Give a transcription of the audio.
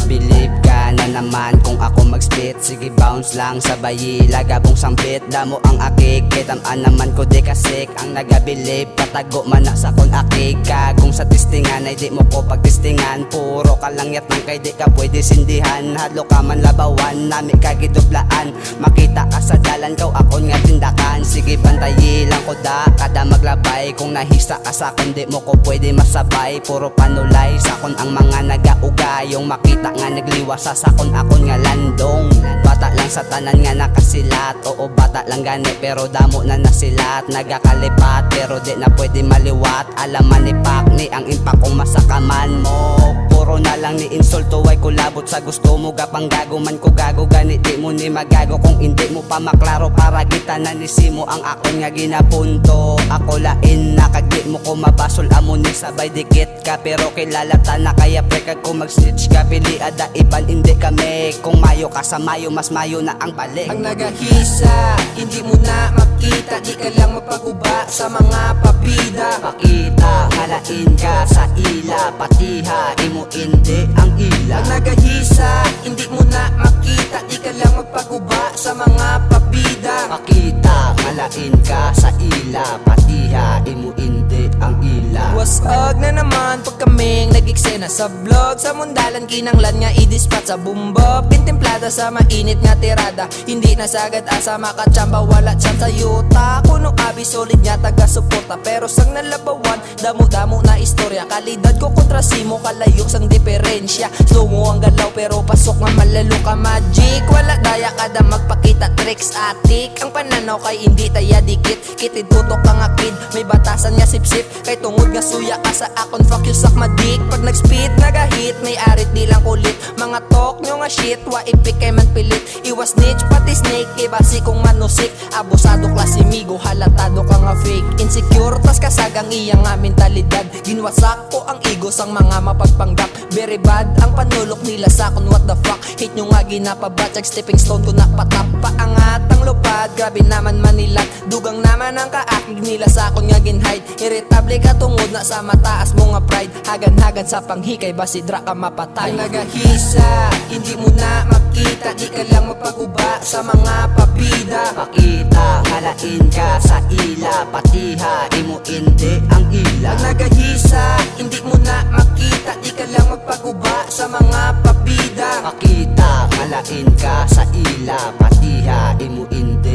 Believe ka na naman kung ako mag-spit. Sige bounce lang sabay lagabong sambit. Damo ang akik, kitamaan naman ko di kasik. Ang nagabilib, patago man na sa kon akik ka. Kung sa testingan ay di mo ko pagtestingan. Puro ka lang yat ng kay di ka pwede sindihan. Hadlo ka man labawan, nami ka gidublaan. Makita ka sa dalan, kaw akon nga tindakan. Sige bantayi lang ko da, kada maglabay. Kung nahisa ka sa kon di mo ko pwede masabay. Puro panulay, sa kon ang mga nagaugayong. Makita nga nagliwas sa sakon akon nga landong. Bata lang sa tanan nga nakasilat. Oo bata lang gani pero damo na nasilat. Nagakalipat pero di na pwede maliwat. Alaman ni Pakni ang impact kung masakaman mo. Puro na lang ni insulto ay kulabot sa gusto mo. Gapang gago man ko gago gani di mo ni magago. Kung hindi mo pa maklaro para kita na nisimo ang akon nga ginapunto. Ako lain nakagdi mo ko mabasol amo ni sabay dikit ka. Pero kilala ta na kaya prekag ko mag-snitch ka. Pili ada iban hindi kami. Kung mayo ka sa mayo mas mayo na ang balik. Ang nagahisa, hindi mo na makita. Di ka lang mapaguba sa mga papida. Pakita, halain ka sa ila. Patiha, imo hindi ang ila. Ang nagahisa, hindi mo na makita. Di ka lang magpaguba sa mga papida. Pakita, halain ka sa ila. Patiha, imo hindi ang ila. Wasag na naman pag kaming nag-eksena sa vlog. Sa mundalan kinanglan nga i-dispatch sa bumbob. Pintemplada sa mainit nga tirada. Hindi nasagad asa makachamba, wala chance sa yuta. Kuno abi solid nga taga-suporta. Pero sang nalabawan, damo-damo na istorya. Kalidad ko kontra simo, kalayo sang diferensya. Slow mo ang galaw pero pasok nga malalo ka magic. Wala daya kada magpakita tricks atik. Ang pananaw kay hindi taya dikit. Kitid tutok ka nga kid, may batasan nga sip-sip. Kay tungod nga suya ka sa akon, fuck you sak madik. Pag nag-speed nagahit, may arit di lang kulit. Mga talk nyo nga shit, wa ipik kay man pilit. Iwas snitch pati snake, ibasi kong manusik. Abusado klasimigo, halatado ka nga fake. Insecure tas kasagang iyang nga mentalidad. Ginwasak ko ang ego sang mga mapagpanggap. Very bad ang panulok nila sa akon, what the fuck. Hate nyo nga ginapabatsyag, stepping stone ko napatap. Paangat ang lupad, grabe naman Manila. Dugang naman ang kaakig nila sa akon nga ginhide. Irritable ka tungod na sa mataas mo nga pride. Hagan-hagan sa panghikay, basidra ka mapatay. Ang nagahisa, hindi mo na makita. Di ka lang mapaguba sa mga papida. Pakita, halain ka sa ila. Patiha, imo hindi ang ila. Ang nagahisa, hindi mo na makita. Di ka lang magpaguba sa mga papida. Pakita, halain ka sa ila. Patiha, imo hindi